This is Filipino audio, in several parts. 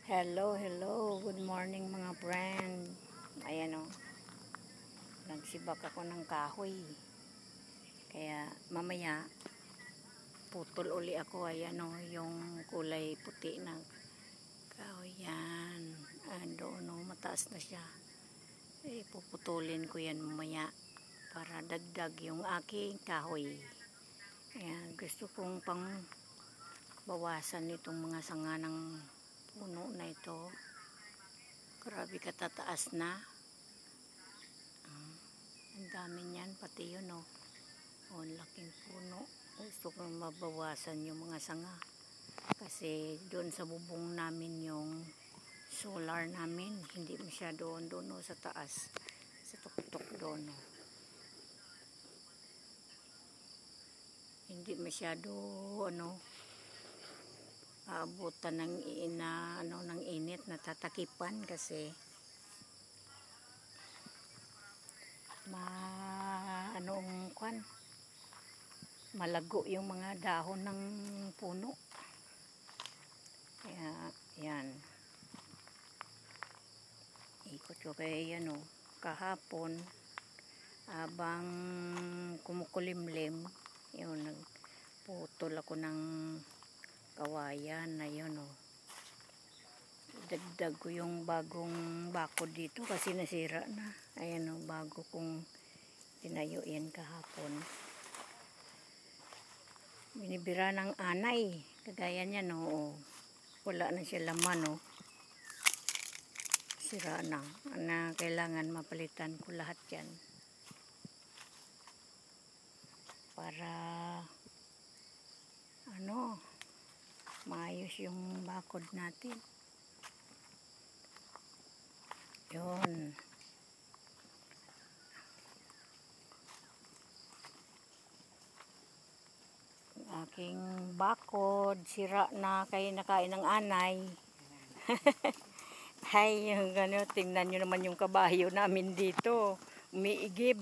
Hello, good morning mga friend. Ayan o, nagsibak ako ng kahoy. Kaya mamaya, putol uli ako. Ayan o, yung kulay puti na kahoy yan. Doon o, mataas na siya. Puputulin ko yan mamaya para dagdag yung aking kahoy. Ayan, gusto kong pang bawasan itong mga sanga ng puno na ito. Grabe katataas na. Ang dami niyan, pati yun o. Laking puno. Gusto kong mabawasan yung mga sanga. Kasi doon sa bubong namin yung solar namin. Hindi masyado doon o sa taas. Sa tuktok doon o. Hindi masyado aabutan ng ng init, natatakipan kasi malago yung mga dahon ng puno. Kaya yan, ikot ko kaya yan o. Kahapon habang kumukulimlim yun, nagputol ako ng kawayan na yun o. Dagdag ko yung bagong bakod dito kasi nasira na. Ayan o, bago kong tinayo yan kahapon. Binibira ng anay. Kagaya niyan o. Wala na siya laman o. Sira na. Kailangan mapalitan ko lahat yan. Para maayos yung bakod natin. Yun. Aking bakod sira na kay nakain ng anay. Hay, yung gano'n, tingnan nyo naman yung kabayo namin dito, umiigib.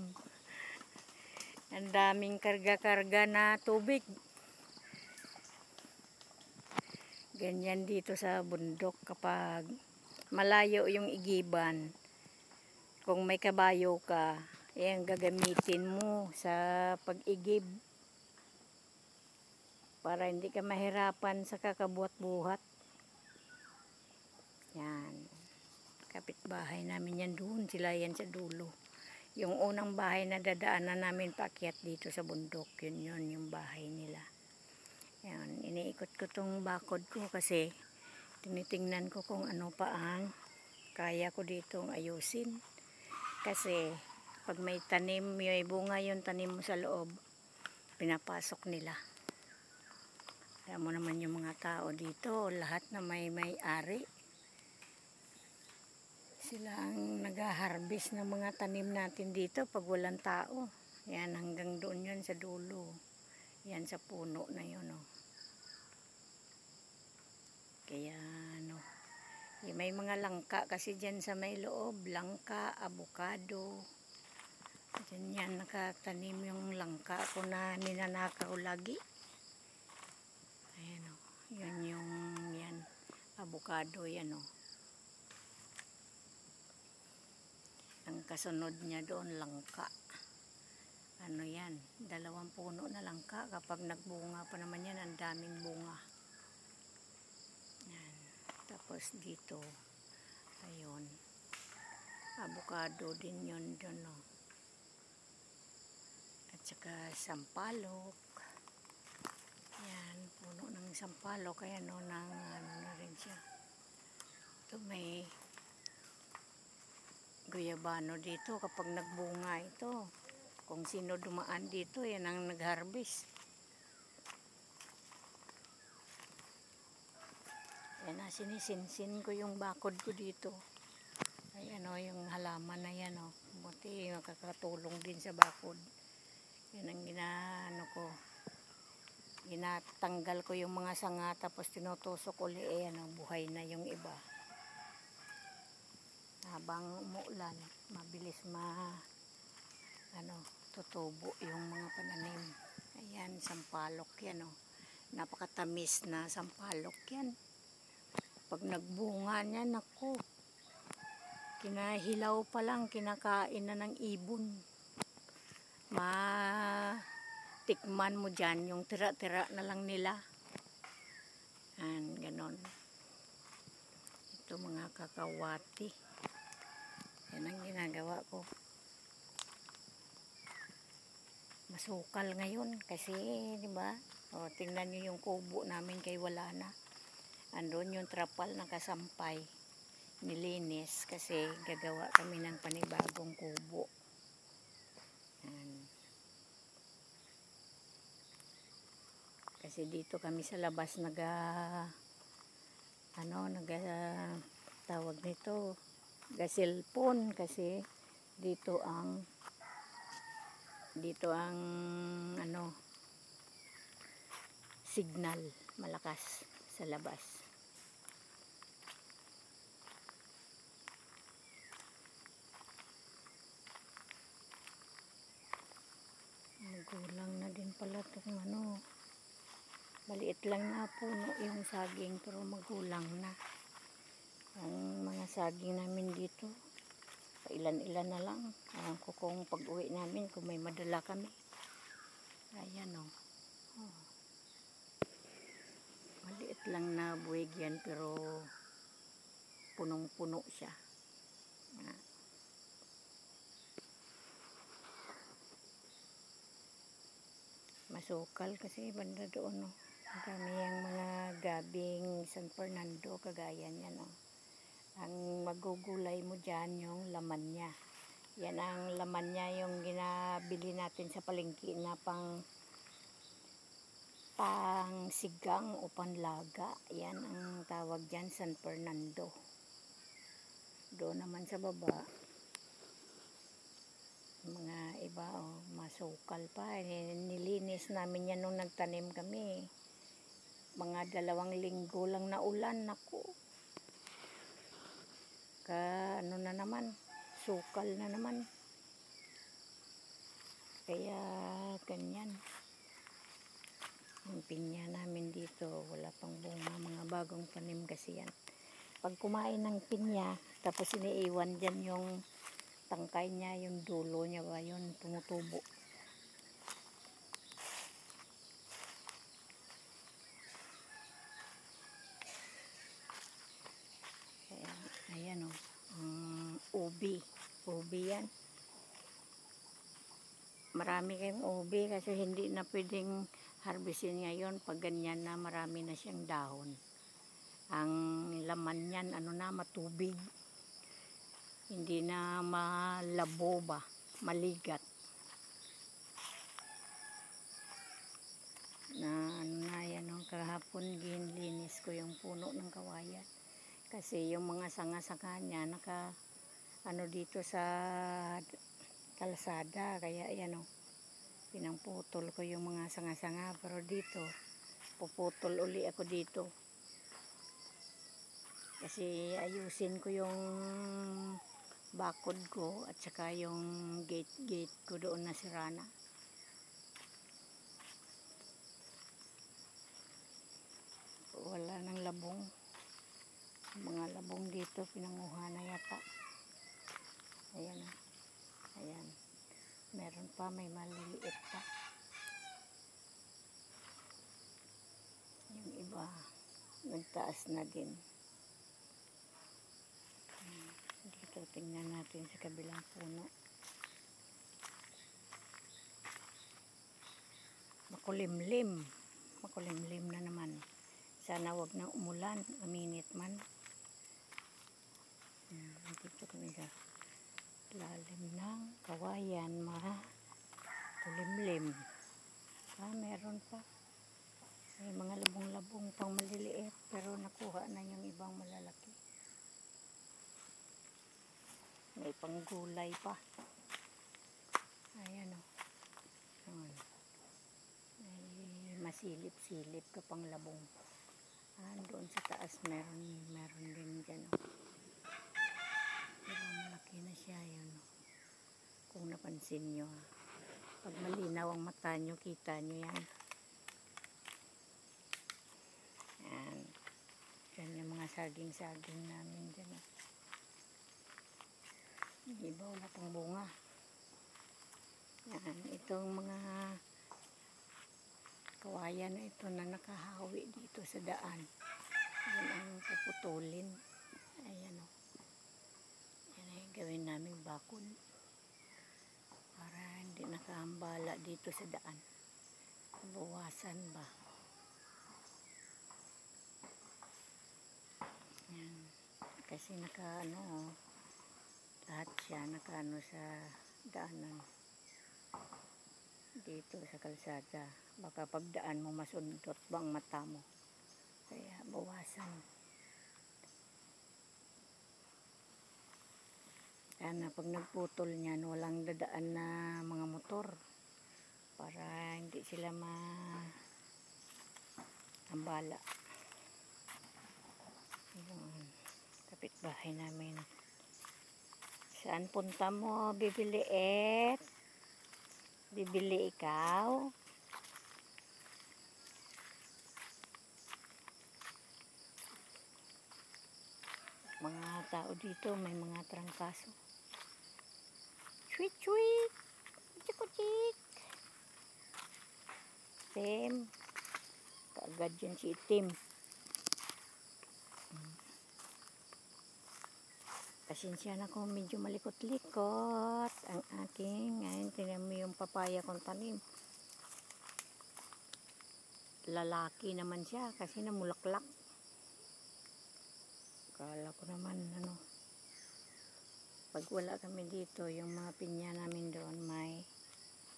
Ang daming karga-karga na tubig. Ganyan dito sa bundok kapag malayo yung igiban. Kung may kabayo ka, yan gagamitin mo sa pag-igib. Para hindi ka mahirapan sa kakabuhat-buhat. Yan. Kapitbahay namin yan doon. Sila yan sa dulo. Yung unang bahay na dadaanan namin paakyat dito sa bundok. Yun yung bahay nila. Yan. Iniikot ko tong bakod ko kasi tinitingnan ko kung ano pa ang kaya ko ditong ayusin. Kasi pag may tanim, may bunga yung tanim mo sa loob, pinapasok nila. Kaya mo naman yung mga tao dito, lahat na may-ari. Sila ang nag-harvest ng mga tanim natin dito pag walang tao. Yan, hanggang doon yun sa dulo. Yan sa puno na yun o. Kaya may mga langka kasi dyan sa may loob. Langka, abukado. Dyan yan, nakatanim yung langka ko na ninanakaw lagi. Ayan o. Yan. Abukado yan o. Ang kasunod niya doon, langka. Yan, 2 puno na langka. Kapag nagbunga pa naman yan, ang daming bunga. Yan. Tapos dito, ayun, abukado din yun doon o. At saka sampalok. Yan, puno ng sampalok. Kaya na rin siya. Ito may guyabano dito kapag nagbunga ito. Kung sino dumaan dito, yan ang nag-harvest. Yan na, sinisinsin ko yung bakod ko dito. Ayan o, yung halaman na yan o. Buti makakatulong din sa bakod. Yan ang ginatanggal ko yung mga sanga tapos tinutusok uli. Ayan o, buhay na yung iba. Habang umuulan, mabilis tutubo yung mga pananim. Ayan, sampalok yan o. Napakatamis na sampalok yan. Pag nagbunga niya, naku, kinahilaw pa lang, kinakain na ng ibon. Matikman mo dyan, yung tira-tira na lang nila. Ganon. Ito mga kakawati. Yan ang ginagawa ko. Masukal ngayon kasi, di ba? O, tingnan niyo yung kubo namin kay wala na. Andun yung trapal nakasampay. Nilinis kasi gagawa kami ng panibagong kubo. Kasi dito kami sa labas tawag nito, gasilpon kasi dito ang signal malakas sa labas. Magulang na din pala itong maliit lang na puno yung saging pero magulang na. Ang mga saging namin dito ilan-ilan na lang. Alam ko kung pag-uwi namin kung may madala kami. Ayan o. Maliit lang na buwig yan pero punong-puno siya. Masukal kasi banda doon no. Marami yung mga gabing San Fernando kagaya niyan no. Ang magugulay mo dyan yung laman niya. Yan ang laman niya yung ginabili natin sa palengke na pang sigang o panlaga. Yan ang tawag dyan, San Fernando. Doon naman sa baba mga iba masukal pa. Nilinis namin yan nung nagtanim kami. Mga 2 linggo lang na ulan. Naku. Na naman, sukal na naman. Kaya ganyan. Yung pinya namin dito, wala pang bunga, mga bagong tanim kasi yan. Pag kumain ng pinya, tapos iniiwan dyan yung tangkay niya, yung dulo niya ba, yun tumutubo. Ayan o. Ubi yan. Marami kayong ubi kasi hindi na pwedeng harvestin ngayon pag ganyan na marami na siyang dahon. Ang laman niyan matubig. Hindi na malabo ba, maligat. Yan kahapon ginlinis ko yung puno ng kawayan. Kasi yung mga sanga-sanga niya dito sa kalsada, kaya pinangputol ko yung mga sanga-sanga, pero dito puputol uli ako dito kasi ayusin ko yung bakod ko at saka yung gate ko doon na sira na. Wala nang labong, mga labong dito pinanguha na yata. Ayan, meron pa, may maliliit pa. Yung iba nagtaas na din. Dito tingnan natin sa kabilang puno. Makulimlim na naman. Sana wag na umulan, uminit man. Dito kami sa lalim ng kawayan, kulimlim. Meron pa. May mga labong-labong pang maliliit pero nakuha na yung ibang malalaki. May panggulay pa. Ayan o. May masilip-silip ka pang labong. Doon sa taas meron din dyan o. Pero malaki na siya yun o. Kung napansin nyo. Pag malinaw ang mata nyo, kita nyo yan. Yan yung mga saging namin dyan. Iba wala pang bunga. Yan, itong mga kawayan na ito na nakahawi dito sa daan. Yan ang puputulin. Ayan o. Yan ay gawin namin bakod. Para hindi nakahambala dito sa daan. Bawasan ba? Yan. Kasi nakaano, lahat siya nakaano sa daanan. Dito sa kalsada. Baka pagdaan mo masundot bang mata mo. Kaya bawasan. Kaya pag nagputol niyan, walang dadaan na mga motor. Para hindi sila ambala. Yun. Kapitbahay namin. Saan punta mo, bibiliit? Bibili ikaw? Mga tao dito, may mga trangkaso. Sweet, sweet! Chikuchik! Tim. Kaagad yan si Tim. Pasensya na kung medyo malikot-likot ang aking. Ngayon, tingnan mo yung papaya kong tanim. Lalaki naman siya kasi namulaklak. Kala ko naman, pag wala kami dito, yung mga pinya namin doon may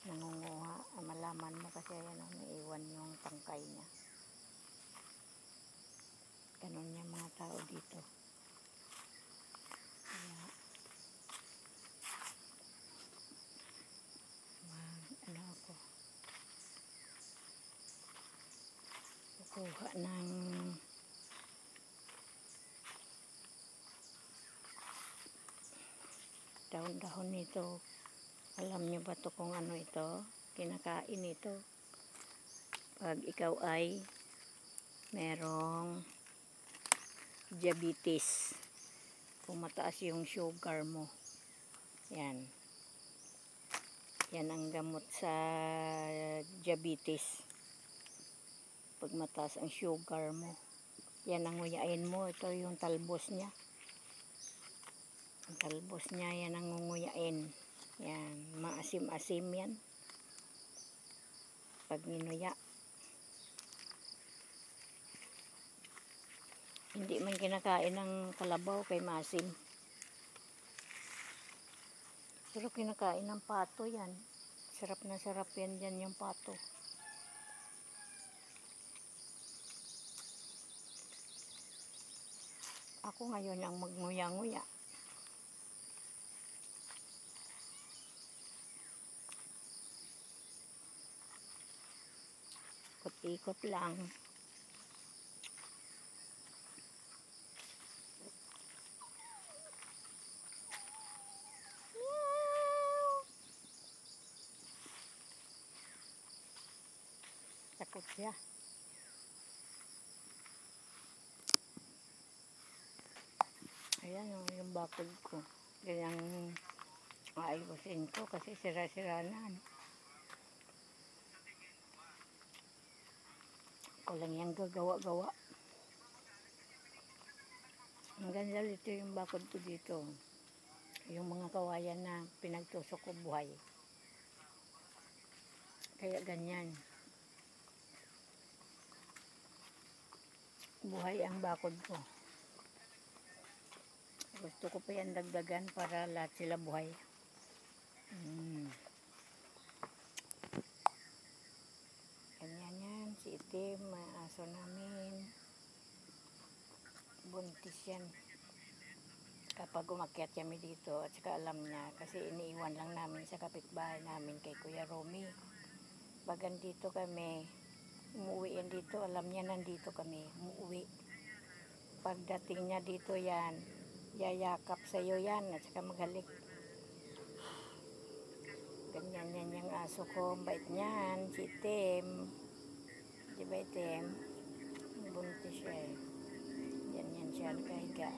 nangunguha. Malaman mo kasi ayan, naiwan yung tangkay niya. Ganun yung mga tao dito. Kuha ng dahon-dahon nito. Alam nyo ba to kung ano ito? Kinakain ito. Pag ikaw ay merong diabetes, kung mataas yung sugar mo, yan ang gamot sa diabetes. Pag mataas ang sugar mo, yan ang nguyain mo. Ito yung talbos niya. Ang talbos niya, yan ang nguyain. Yan, maasim-asim yan. Pag ninuya. Hindi man kinakain ng kalabaw kay maasim. Pero kinakain ng pato yan. Sarap na sarap yan dyan yung pato. Ako ngayon ang magnguya-nguya. Ikot-ikot lang. Takot siya. Ayan yung bakod ko. Ganyang aayusin ko kasi sira-sira na. Ako lang yung gagawa-gawa. Ang ganda dito yung bakod ko dito. Yung mga kawayan na pinagtusok ko buhay. Kaya ganyan. Buhay ang bakod ko. Gusto ko pa yan dagdagan para lahat sila buhay. Ganyan yan. Si Itim, may aso namin. Buntis yan. Kapag umakyat kami dito, at saka alam niya, kasi iniiwan lang namin sa kapitbahay namin kay Kuya Romy. Bagan dito kami, umuwi yan dito, alam niya nandito kami, umuwi. Pagdating niya dito yan, yayakap sa'yo yan at saka maghalik. Ganyan yan yung aso ko, bait niyan, si Tim. Di ba Tim? Buntis siya eh. Yan yan siya nakahiga.